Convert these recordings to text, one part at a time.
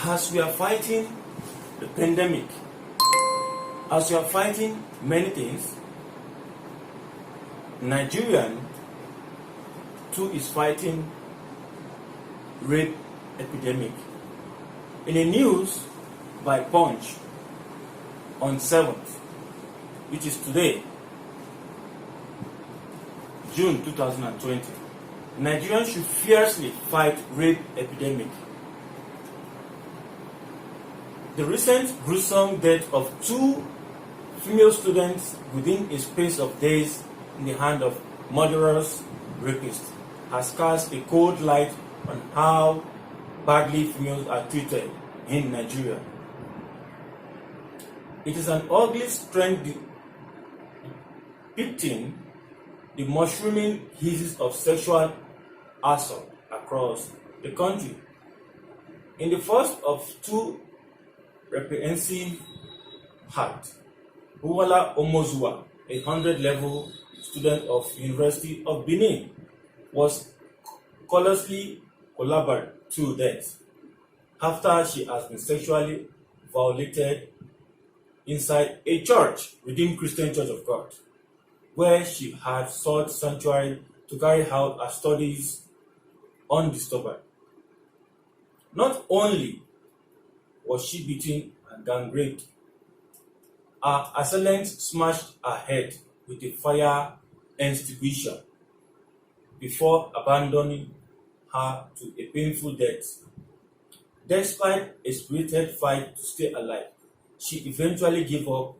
As we are fighting the pandemic, as we are fighting many things, Nigerian too is fighting rape epidemic. In a news by Punch on 7th, which is today, June 2020, Nigerians should fiercely fight rape epidemic. The recent gruesome death of 2 female students within a space of days in the hand of murderous rapists has cast a cold light on how badly females are treated in Nigeria. It is an ugly trend depicting the mushrooming cases of sexual assault across the country. In the first of 2 reprehensive acts, Buwala Omozua, a 100-level student of University of Benin, was callously collaborated to death after she has been sexually violated inside a church, Redeemed Christian Church of God, where she had sought sanctuary to carry out her studies undisturbed. Not only was she beaten and gang raped, her assailant smashed her head with a fire extinguisher before abandoning her to a painful death. Despite a spirited fight to stay alive, she eventually gave up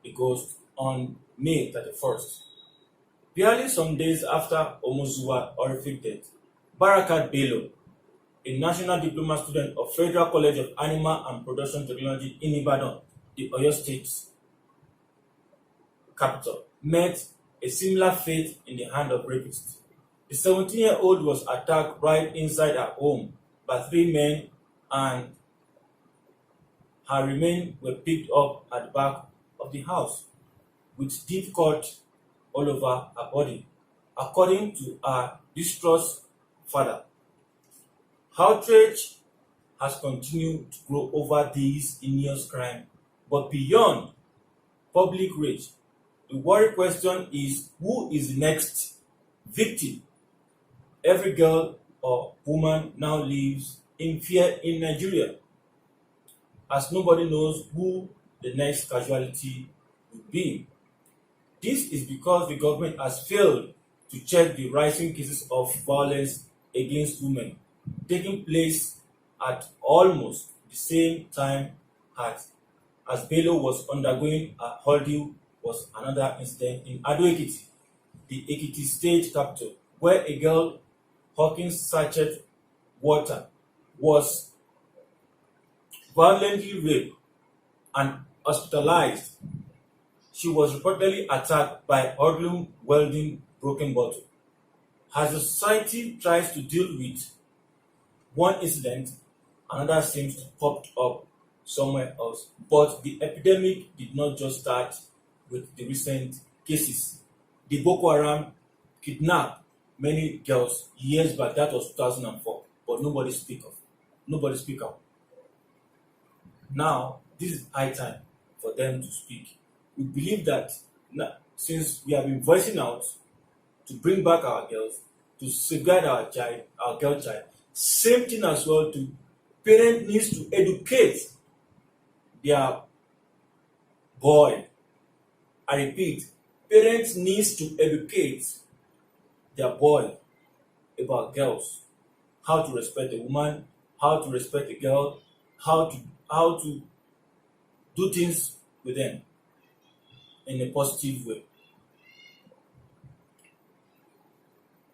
the ghost on May 31st. Barely some days after Omozuwa's horrific death, Barakat Bello, a national diploma student of Federal College of Animal and Production Technology in Ibadan, the Oyo State capital, met a similar fate in the hand of rapists. The 17-year-old was attacked right inside her home by 3 men, and her remains were picked up at the back of the house with deep cuts all over her body, according to her distraught father. Outrage has continued to grow over these heinous crimes, but beyond public rage, the worry question is, who is the next victim? Every girl or woman now lives in fear in Nigeria, as nobody knows who the next casualty will be. This is because the government has failed to check the rising cases of violence against women taking place at almost the same time as Bello was undergoing a ordeal. Was another incident in Ado Ekiti, the Ekiti state capital, where a girl hawking sachet water was violently raped and hospitalized. She was reportedly attacked by hoodlum wielding broken bottle. As the society tries to deal with one incident, another seems to pop up somewhere else. But the epidemic did not just start with the recent cases. The Boko Haram kidnapped many girls years back. That was 2004, but nobody speak up. Now, this is high time for them to speak. We believe that since we have been voicing out to bring back our girls, to safeguard our girl child, same thing as well to parents needs to educate their boy. I repeat, parents needs to educate their boy about girls, how to respect a woman, how to respect a girl, how to do things with them in a positive way.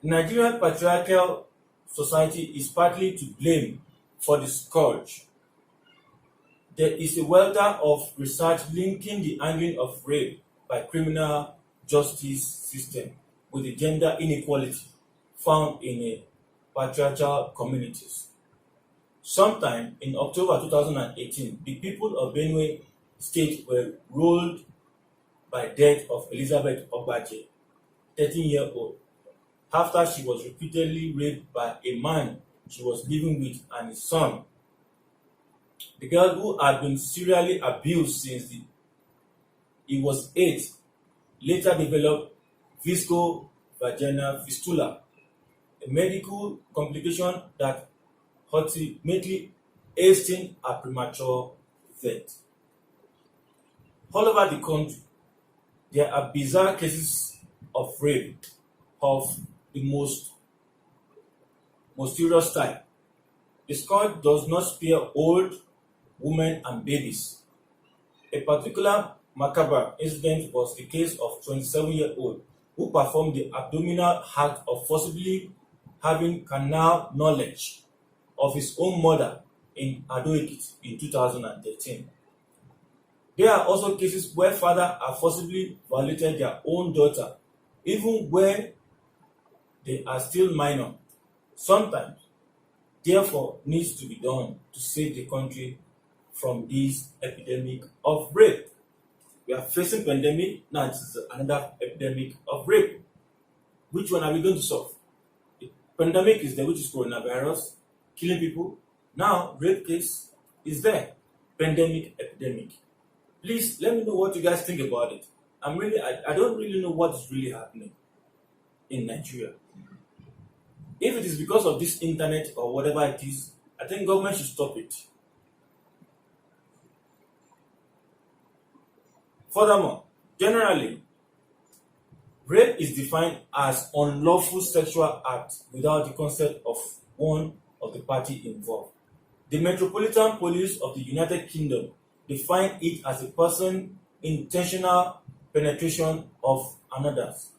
Nigerian patriarchal society is partly to blame for the scourge. There is a wealth of research linking the handling of rape by criminal justice system with the gender inequality found in a patriarchal communities. Sometime in October 2018, the people of Benue State were ruled by death of Elizabeth Ogbaje, 13-year-old, after she was repeatedly raped by a man she was living with and his son The girl, who had been serially abused since he was 8, later developed viscovaginal fistula, a medical complication that ultimately hastened her premature death. All over the country, there are bizarre cases of rape of the most serious type. The scourge does not spare old women and babies. A particular macabre incident was the case of 27-year-old who performed the abdominal act of forcibly having carnal knowledge of his own mother in Ado-Ekiti in 2013. There are also cases where fathers have forcibly violated their own daughter, even when they are still minor. Sometimes, therefore, needs to be done to save the country from this epidemic of rape. We are facing pandemic, now it's another epidemic of rape. Which one are we going to solve? The pandemic is there, which is coronavirus, killing people. Now, rape case is there. Pandemic, epidemic. Please let me know what you guys think about it. I don't really know what is really happening in Nigeria. If it is because of this internet or whatever it is, I think government should stop it. Furthermore, generally, rape is defined as unlawful sexual act without the consent of one of the party involved. The Metropolitan Police of the United Kingdom define it as a person's intentional penetration of another's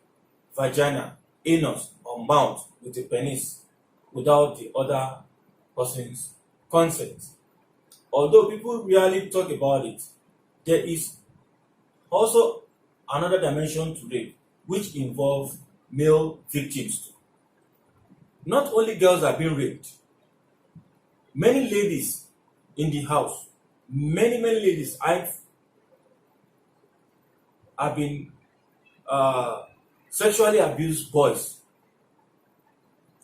vagina, anus, or mouth with a penis without the other person's consent. Although people rarely talk about it, there is also another dimension to rape, which involves male victims too. Not only girls are being raped, many ladies in the house, many ladies have been sexually abused boys,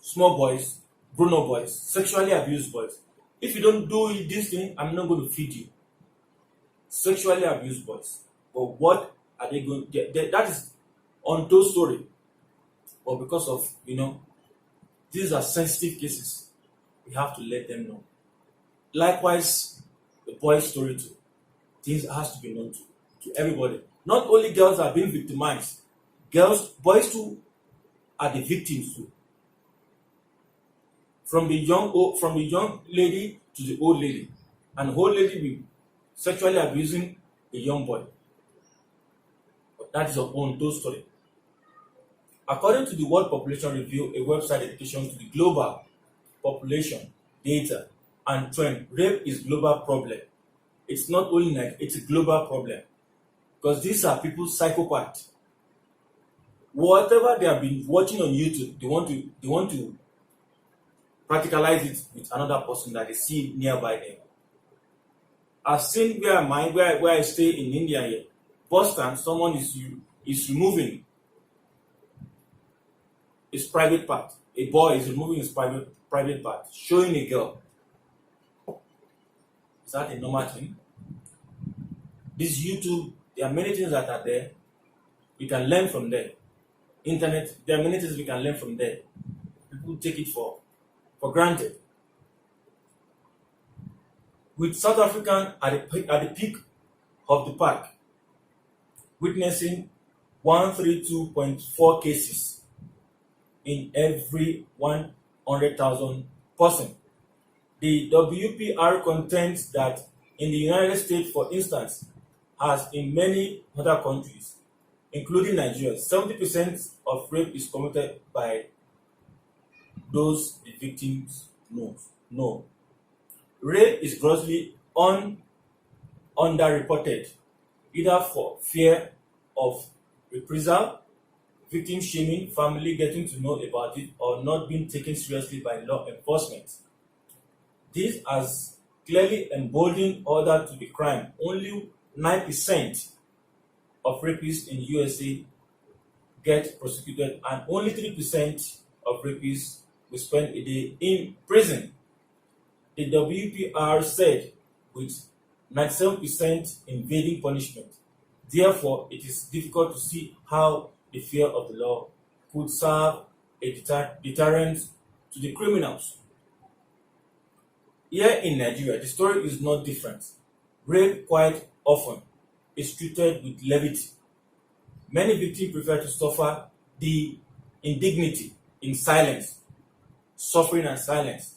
small boys, grown-up boys, sexually abused boys. If you don't do this thing, I'm not going to feed you. Sexually abused boys. But what are they going to get? That is untold story. But because of, these are sensitive cases, we have to let them know. Likewise, the boy's story too. Things has to be known to everybody. Not only girls are being victimized, boys too are the victims too. From the young lady to the old lady, an old lady will sexually abusing a young boy. But that is our own story. According to the World Population Review, a website dedication to the global population data and trend, rape is a global problem. It's not only it's a global problem. Because these are people psychopaths. Whatever they have been watching on YouTube, they want to practicalize it with another person that they see nearby them. I've seen where I stay in India here. Boston, someone is removing his private part. A boy is removing his private part, showing a girl. Is that a normal thing? This YouTube, there are many things that are there. We can learn from there. Internet, there are many things we can learn from there. People take it for granted. With South African at the peak of the pack, witnessing 132.4 cases in every 100,000 person. The WPR contends that in the United States, for instance, as in many other countries, including Nigeria, 70% of rape is committed by those the victims know. Rape is grossly underreported, either for fear of reprisal, victim shaming, family getting to know about it, or not being taken seriously by law enforcement. This has clearly emboldened others to the crime. Only 9% of rapists in USA get prosecuted, and only 3% of rapists will spend a day in prison. The WPR said with 97% invading punishment. Therefore, it is difficult to see how the fear of the law could serve a deterrent to the criminals. Here in Nigeria, the story is not different. Rape quite often is treated with levity. Many victims prefer to suffer the indignity in silence, suffering and silence,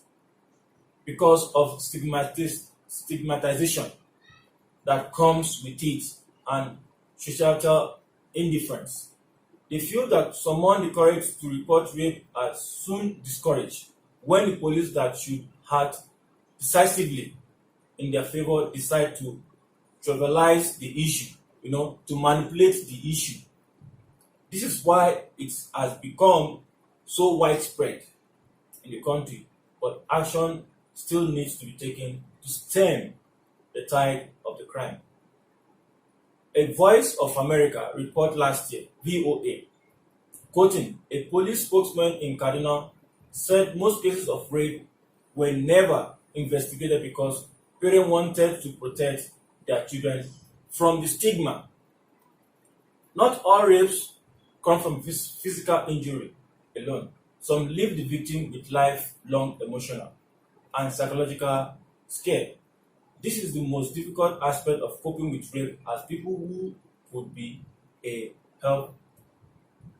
because of stigmatization that comes with it and societal indifference. They feel that someone the courage to report rape are soon discouraged when the police that should act decisively in their favor decide to trivialize the issue, to manipulate the issue. This is why it has become so widespread in the country, but action still needs to be taken to stem the tide of the crime. A Voice of America report last year, VOA, quoting a police spokesman in Kaduna, said most cases of rape were never investigated because parents wanted to protect their children from the stigma. Not all rapes come from physical injury alone. Some leave the victim with lifelong emotional and psychological scare. This is the most difficult aspect of coping with rape, as people who would be a help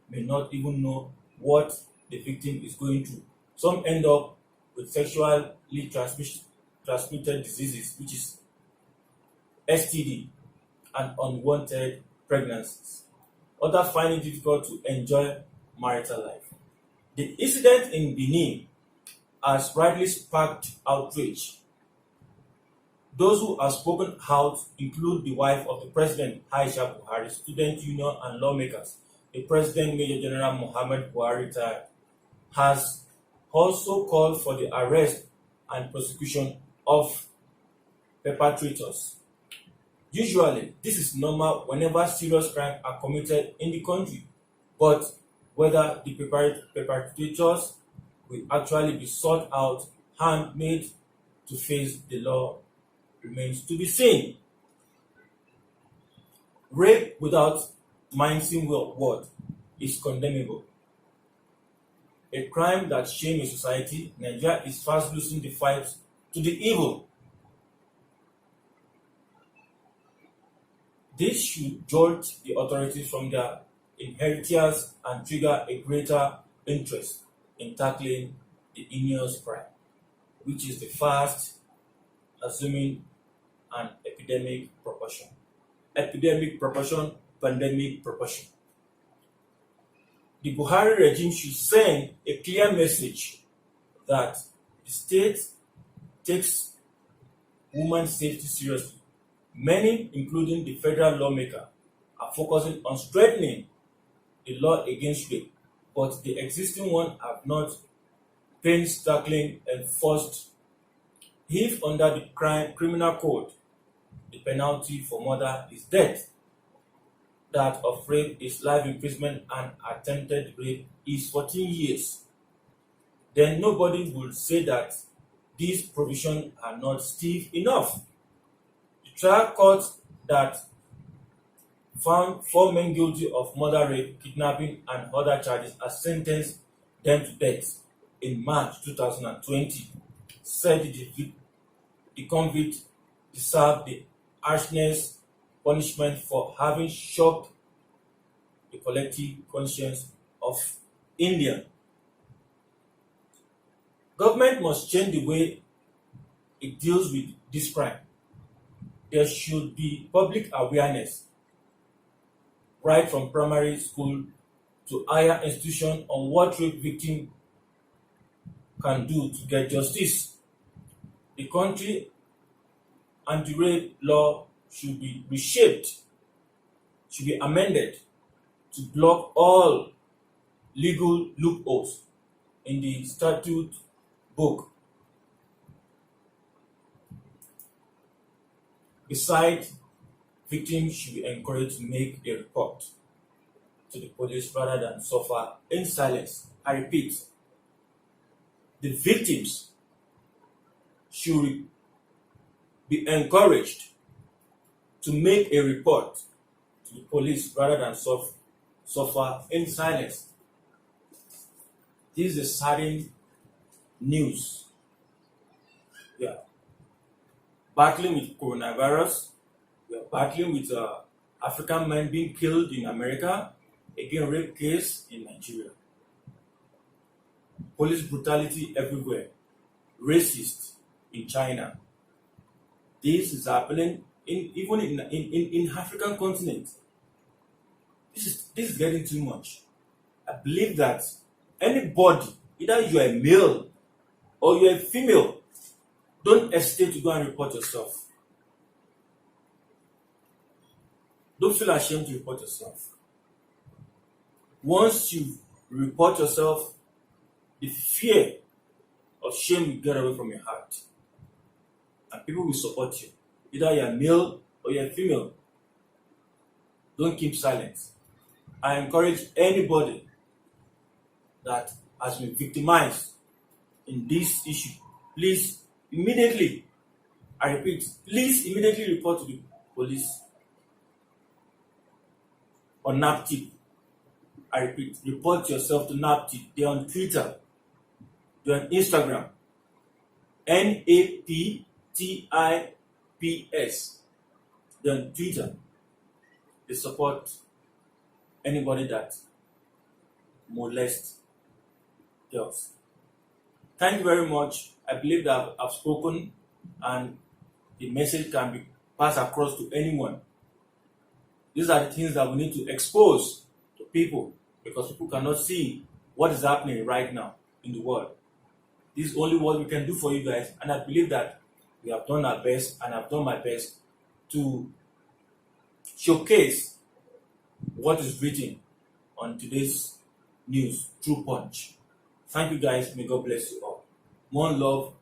may not even know what the victim is going through. Some end up with sexually transmitted diseases, which is STD, and unwanted pregnancies. Others find it difficult to enjoy marital life. The incident in Benin has rightly sparked outrage. Those who have spoken out include the wife of the President, Aisha Buhari, student union and lawmakers. The President, Major General Muhammad Buhari, retired, has also called for the arrest and prosecution of perpetrators. Usually, this is normal whenever serious crimes are committed in the country, but whether the perpetrators will actually be sought out and made to face the law remains to be seen. Rape without mincing word is condemnable. A crime that shames a society. Nigeria is fast losing the fight to the evil. This should jolt the authorities from their inheritance and trigger a greater interest in tackling the heinous crime, which is the fast assuming an epidemic proportion. Epidemic proportion, pandemic proportion. The Buhari regime should send a clear message that the state takes women's safety seriously. Many, including the federal lawmaker, are focusing on strengthening the law against rape, but the existing one have not painstakingly enforced. If under the criminal code, the penalty for murder is death, that of rape is life imprisonment, and attempted rape is 14 years, then nobody will say that these provisions are not stiff enough. The trial court that found 4 men guilty of murder, rape, kidnapping, and other charges and sentenced them to death in March 2020 said the convict deserved the harshness punishment for having shocked the collective conscience of India. Government must change the way it deals with this crime. There should be public awareness, right from primary school to higher institution, on what rape victims can do to get justice. The country anti-rape law should be reshaped, should be amended to block all legal loopholes in the statute book. Besides, victims should be encouraged to make a report to the police rather than suffer in silence. I repeat, the victims should be encouraged to make a report to the police rather than suffer in silence. This is a saddening news. We are battling with coronavirus. We are battling with African men being killed in America. Again, rape case in Nigeria. Police brutality everywhere. Racist in China. This is happening even in African continent. This is getting too much. I believe that anybody, either you are a male or you are a female, don't hesitate to go and report yourself. Don't feel ashamed to report yourself. Once you report yourself, the fear of shame will get away from your heart. And people will support you. Either you are male or you are female. Don't keep silent. I encourage anybody that has been victimized in this issue, please immediately, I repeat, please immediately report to the police or NAPTIP. I repeat, report yourself to NAPTIP. They're on Twitter. They're on Instagram. NAPTIPS. They're on Twitter. They support anybody that molests girls. Thank you very much. I believe that I've spoken and the message can be passed across to anyone. These are the things that we need to expose to people because people cannot see what is happening right now in the world. This is only what we can do for you guys, and I believe that we have done our best, and I've done my best to showcase what is written on today's news through Punch. Thank you guys. May God bless you all. One love,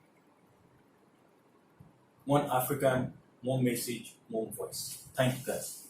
one African, one message, one voice. Thank you guys.